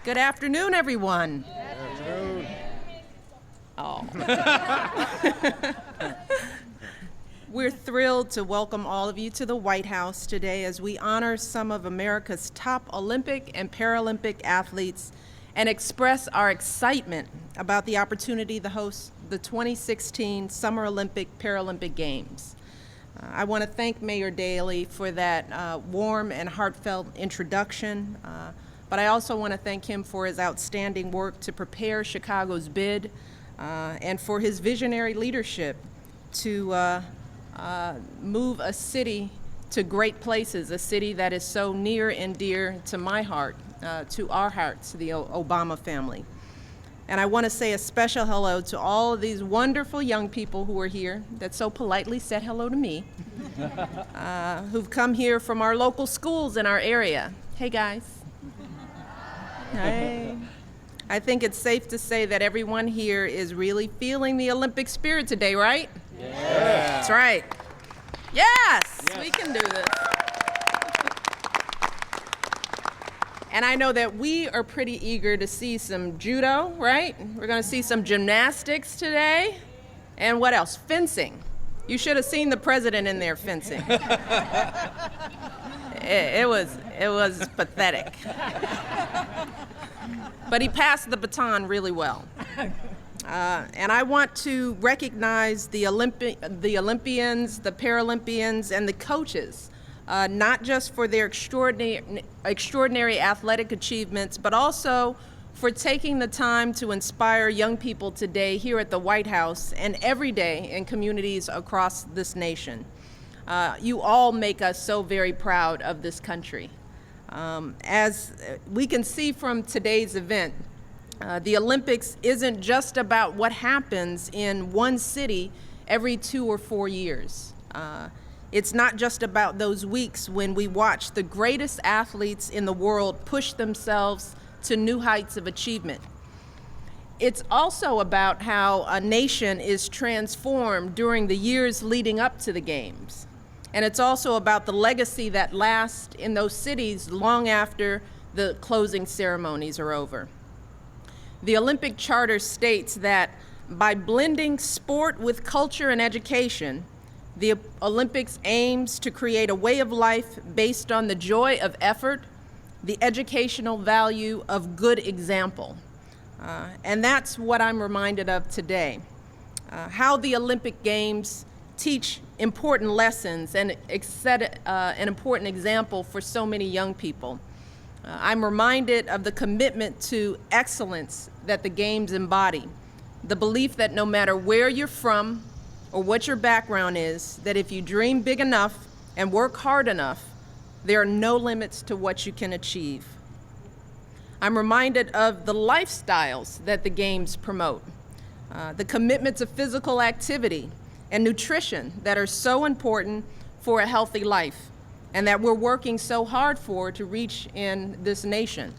Good afternoon, everyone. Good afternoon. Oh. We're thrilled to welcome all of you to the White House today as we honor some of America's top Olympic and Paralympic athletes and express our excitement about the opportunity to host the 2016 Summer Olympic Paralympic Games. I want to thank Mayor Daley for that warm and heartfelt introduction, but I also want to thank him for his outstanding work to prepare Chicago's bid and for his visionary leadership to move a city to great places, a city that is so near and dear to my heart, to our hearts, the Obama family. And I want to say a special hello to all of these wonderful young people who are here that so politely said hello to me, who've come here from our local schools in our area. Hey, guys. Hey. I think it's safe to say that everyone here is really feeling the Olympic spirit today, right? Yeah. That's right. Yes, we can do this. And I know that we are pretty eager to see some judo, right? We're going to see some gymnastics today. And what else? Fencing. You should have seen the president in there fencing. It was pathetic. But he passed the baton really well. And I want to recognize the Olympians, the Paralympians, and the coaches, not just for their extraordinary athletic achievements, but also for taking the time to inspire young people today here at the White House and every day in communities across this nation. You all make us so very proud of this country. As we can see from today's event, the Olympics isn't just about what happens in one city every 2 or 4 years. It's not just about those weeks when we watch the greatest athletes in the world push themselves to new heights of achievement. It's also about how a nation is transformed during the years leading up to the Games. And it's also about the legacy that lasts in those cities long after the closing ceremonies are over. The Olympic Charter states that by blending sport with culture and education, the Olympics aims to create a way of life based on the joy of effort, the educational value of good example. And that's what I'm reminded of today, how the Olympic Games teach important lessons and set an important example for so many young people. I'm reminded of the commitment to excellence that the Games embody, the belief that no matter where you're from or what your background is, that if you dream big enough and work hard enough, there are no limits to what you can achieve. I'm reminded of the lifestyles that the Games promote, the commitment to physical activity and nutrition that are so important for a healthy life and that we're working so hard for to reach in this nation.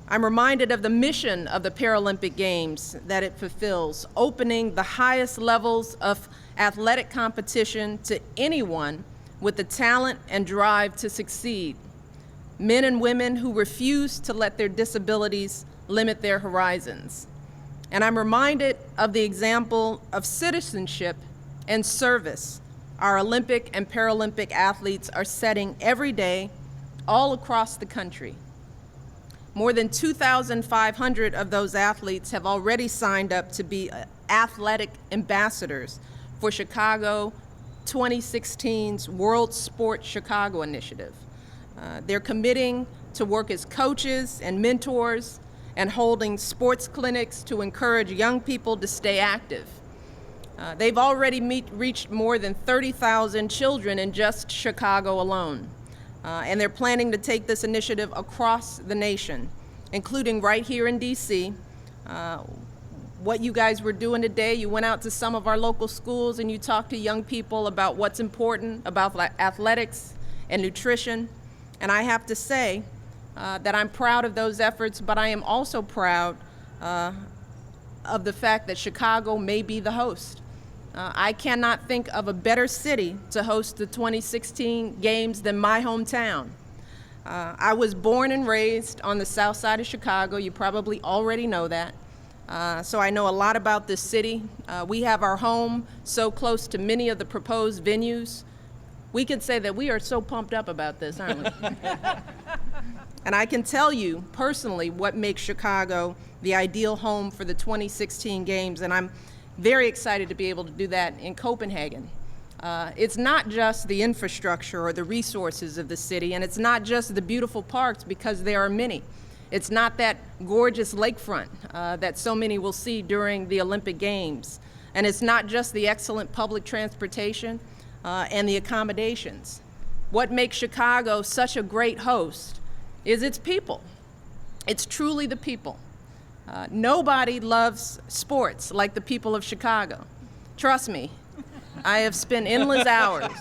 I'm reminded of the mission of the Paralympic Games that it fulfills, opening the highest levels of athletic competition to anyone with the talent and drive to succeed, men and women who refuse to let their disabilities limit their horizons. And I'm reminded of the example of citizenship and service our Olympic and Paralympic athletes are setting every day all across the country. More than 2,500 of those athletes have already signed up to be athletic ambassadors for Chicago 2016's World Sport Chicago initiative. They're committing to work as coaches and mentors and holding sports clinics to encourage young people to stay active. They've already reached more than 30,000 children in just Chicago alone. And they're planning to take this initiative across the nation, including right here in DC. What you guys were doing today, you went out to some of our local schools and you talked to young people about what's important about athletics and nutrition. And I have to say that I'm proud of those efforts, but I am also proud of the fact that Chicago may be the host. I cannot think of a better city to host the 2016 Games than my hometown. I was born and raised on the south side of Chicago. You probably already know that. So I know a lot about this city. We have our home so close to many of the proposed venues. We can say that we are so pumped up about this, aren't we? And I can tell you personally what makes Chicago the ideal home for the 2016 games, and I'm very excited to be able to do that in Copenhagen. It's not just the infrastructure or the resources of the city, and it's not just the beautiful parks, because there are many. It's not that gorgeous lakefront that so many will see during the Olympic Games. And it's not just the excellent public transportation and the accommodations. What makes Chicago such a great host is its people. It's truly the people. Nobody loves sports like the people of Chicago. Trust me, I have spent endless hours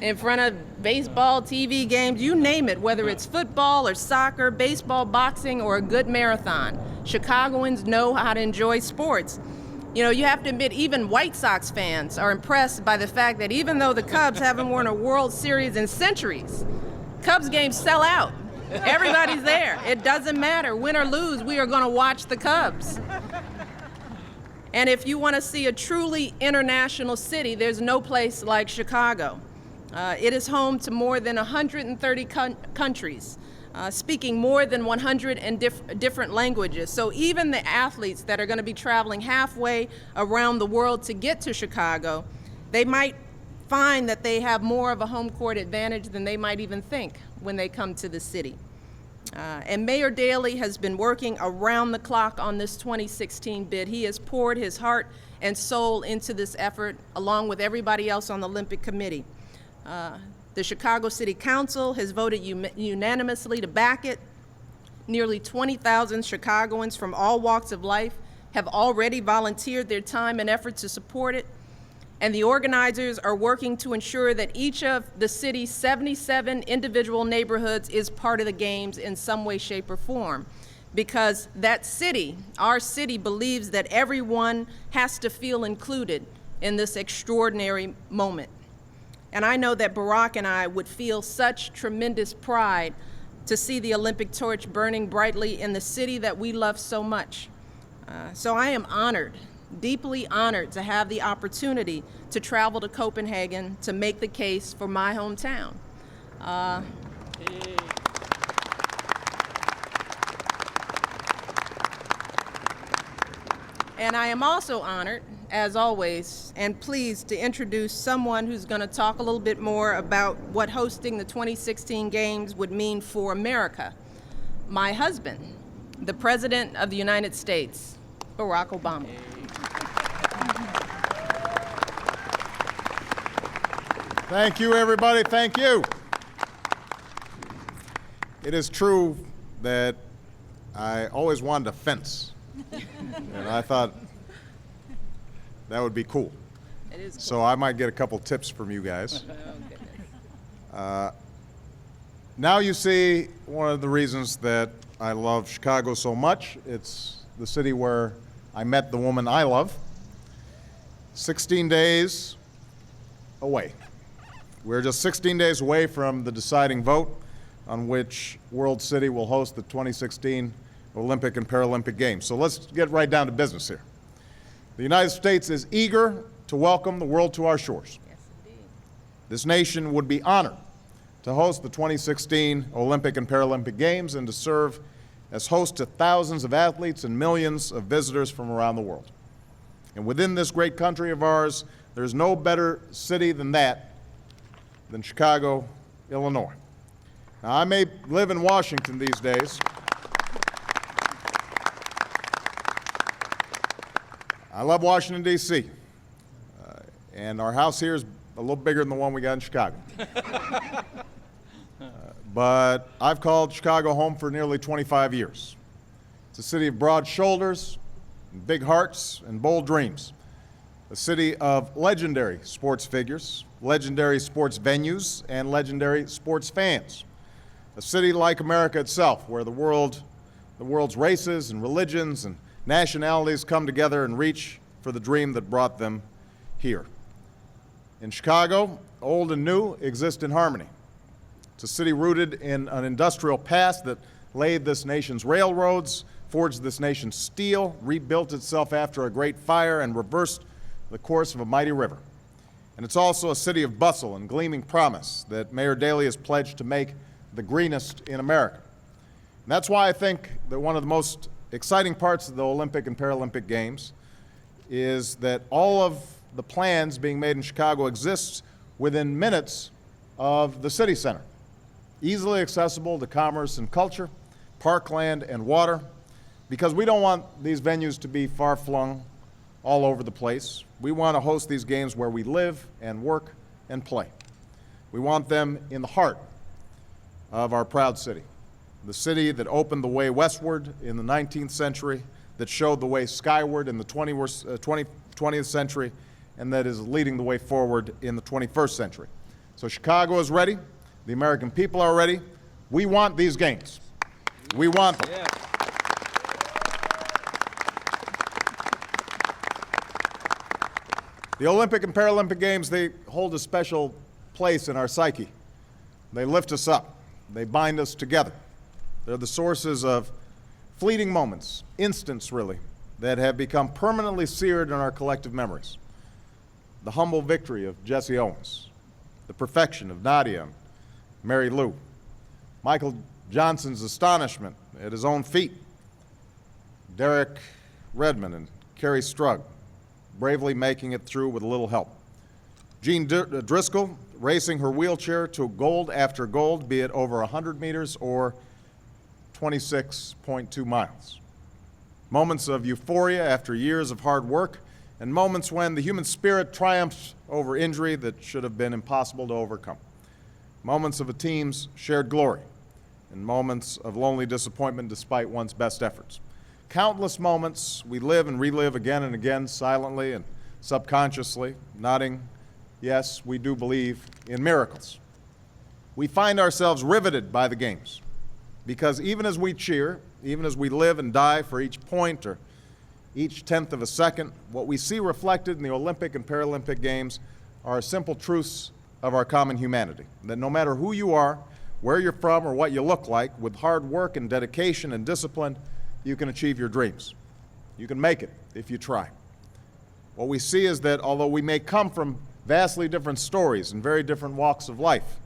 in front of baseball, TV games, you name it, whether it's football or soccer, baseball, boxing, or a good marathon. Chicagoans know how to enjoy sports. You know, you have to admit, even White Sox fans are impressed by the fact that even though the Cubs haven't won a World Series in centuries, Cubs games sell out. Everybody's there. It doesn't matter. Win or lose, we are going to watch the Cubs. And if you want to see a truly international city, there's no place like Chicago. It is home to more than 130 countries, speaking more than 100 different languages. So even the athletes that are going to be traveling halfway around the world to get to Chicago, they might find that they have more of a home court advantage than they might even think when they come to the city. And Mayor Daley has been working around the clock on this 2016 bid. He has poured his heart and soul into this effort, along with everybody else on the Olympic Committee. The Chicago City Council has voted unanimously to back it. Nearly 20,000 Chicagoans from all walks of life have already volunteered their time and effort to support it. And the organizers are working to ensure that each of the city's 77 individual neighborhoods is part of the games in some way, shape, or form. Because that city, our city, believes that everyone has to feel included in this extraordinary moment. And I know that Barack and I would feel such tremendous pride to see the Olympic torch burning brightly in the city that we love so much. So I am honored, deeply honored, to have the opportunity to travel to Copenhagen to make the case for my hometown. And I am also honored, as always, and pleased to introduce someone who's going to talk a little bit more about what hosting the 2016 Games would mean for America. My husband, the President of the United States, Barack Obama. Thank you, everybody. Thank you. It is true that I always wanted to fence, and I thought that would be cool. It is cool. So I might get a couple tips from you guys. Now you see one of the reasons that I love Chicago so much. It's the city where I met the woman I love. 16 days away. We're just 16 days away from the deciding vote on which World City will host the 2016 Olympic and Paralympic Games. So let's get right down to business here. The United States is eager to welcome the world to our shores. Yes, indeed. This nation would be honored to host the 2016 Olympic and Paralympic Games and to serve as host to thousands of athletes and millions of visitors from around the world. And within this great country of ours, there's no better city than Chicago, Illinois. Now, I may live in Washington these days. I love Washington, D.C., and our house here is a little bigger than the one we got in Chicago. But I've called Chicago home for nearly 25 years. It's a city of broad shoulders, and big hearts, and bold dreams. A city of legendary sports figures, legendary sports venues, and legendary sports fans. A city like America itself, where the world's races and religions and nationalities come together and reach for the dream that brought them here. In Chicago, old and new exist in harmony. It's a city rooted in an industrial past that laid this nation's railroads, forged this nation's steel, rebuilt itself after a great fire, and reversed the course of a mighty river. And it's also a city of bustle and gleaming promise that Mayor Daley has pledged to make the greenest in America. And that's why I think that one of the most exciting parts of the Olympic and Paralympic Games is that all of the plans being made in Chicago exist within minutes of the city center, easily accessible to commerce and culture, parkland and water, because we don't want these venues to be far-flung all over the place. We want to host these games where we live and work and play. We want them in the heart of our proud city, the city that opened the way westward in the 19th century, that showed the way skyward in the 20th century, and that is leading the way forward in the 21st century. So Chicago is ready. The American people are ready. We want these games. We want them. Yeah. The Olympic and Paralympic Games, they hold a special place in our psyche. They lift us up. They bind us together. They're the sources of fleeting moments, instants really, that have become permanently seared in our collective memories. The humble victory of Jesse Owens, the perfection of Nadia and Mary Lou, Michael Johnson's astonishment at his own feat, Derek Redmond and Carrie Strug bravely making it through with a little help, Jean Driscoll racing her wheelchair to gold after gold, be it over 100 meters or 26.2 miles. Moments of euphoria after years of hard work, and moments when the human spirit triumphs over injury that should have been impossible to overcome. Moments of a team's shared glory, and moments of lonely disappointment despite one's best efforts. Countless moments we live and relive again and again, silently and subconsciously, nodding, yes, we do believe in miracles. We find ourselves riveted by the games, because even as we cheer, even as we live and die for each point or each tenth of a second, what we see reflected in the Olympic and Paralympic Games are simple truths of our common humanity, that no matter who you are, where you're from, or what you look like, with hard work and dedication and discipline, you can achieve your dreams. You can make it if you try. What we see is that although we may come from vastly different stories and very different walks of life,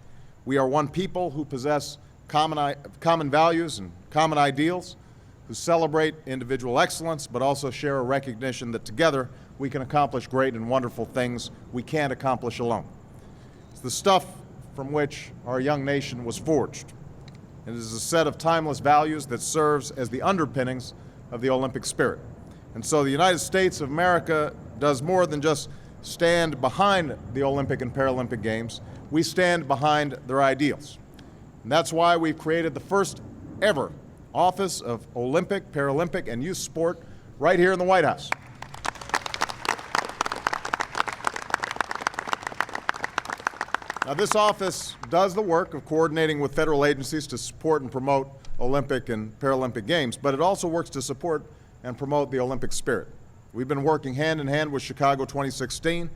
we are one people who possess common values and common ideals, who celebrate individual excellence, but also share a recognition that together we can accomplish great and wonderful things we can't accomplish alone. It's the stuff from which our young nation was forged. It is a set of timeless values that serves as the underpinnings of the Olympic spirit. And so the United States of America does more than just stand behind the Olympic and Paralympic Games. We stand behind their ideals. And that's why we've created the first ever Office of Olympic, Paralympic, and Youth Sport right here in the White House. Now, this office does the work of coordinating with federal agencies to support and promote Olympic and Paralympic Games, but it also works to support and promote the Olympic spirit. We've been working hand in hand with Chicago 2016,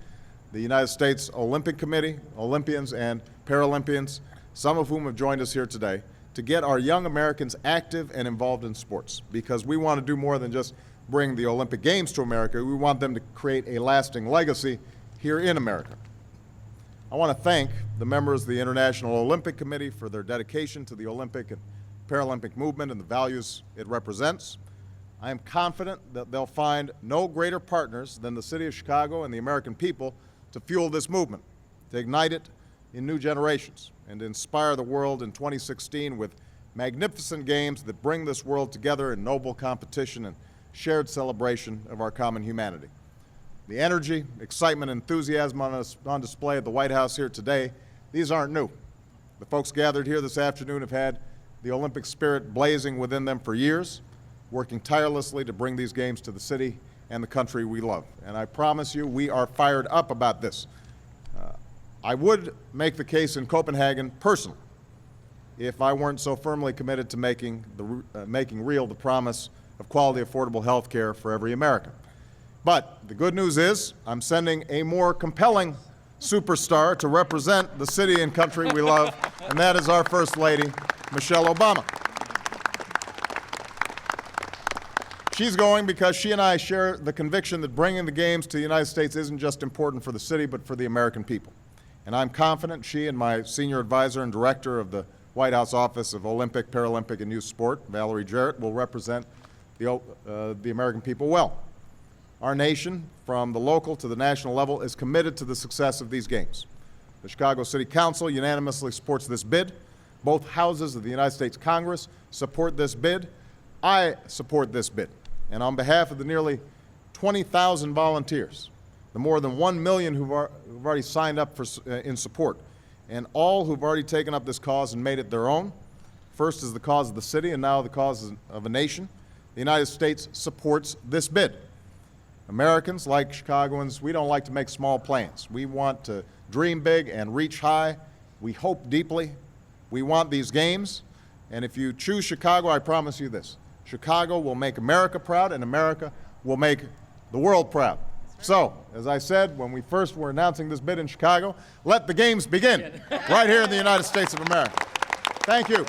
the United States Olympic Committee, Olympians and Paralympians, some of whom have joined us here today, to get our young Americans active and involved in sports, because we want to do more than just bring the Olympic Games to America. We want them to create a lasting legacy here in America. I want to thank the members of the International Olympic Committee for their dedication to the Olympic and Paralympic movement and the values it represents. I am confident that they'll find no greater partners than the City of Chicago and the American people to fuel this movement, to ignite it in new generations, and to inspire the world in 2016 with magnificent games that bring this world together in noble competition and shared celebration of our common humanity. The energy, excitement, and enthusiasm on display at the White House here today, these aren't new. The folks gathered here this afternoon have had the Olympic spirit blazing within them for years, working tirelessly to bring these games to the city and the country we love. And I promise you, we are fired up about this. I would make the case in Copenhagen personally if I weren't so firmly committed to making real the promise of quality, affordable health care for every American. But the good news is I'm sending a more compelling superstar to represent the city and country we love, and that is our First Lady, Michelle Obama. She's going because she and I share the conviction that bringing the games to the United States isn't just important for the city, but for the American people. And I'm confident she and my senior advisor and director of the White House Office of Olympic, Paralympic, and Youth Sport, Valerie Jarrett, will represent the American people well. Our nation, from the local to the national level, is committed to the success of these games. The Chicago City Council unanimously supports this bid. Both houses of the United States Congress support this bid. I support this bid. And on behalf of the nearly 20,000 volunteers, the more than 1 million who've already signed up in support, and all who've already taken up this cause and made it their own, first is the cause of the city and now the cause of a nation, the United States supports this bid. Americans, like Chicagoans, we don't like to make small plans. We want to dream big and reach high. We hope deeply. We want these games. And if you choose Chicago, I promise you this: Chicago will make America proud, and America will make the world proud. So, as I said when we first were announcing this bid in Chicago, let the games begin right here in the United States of America. Thank you.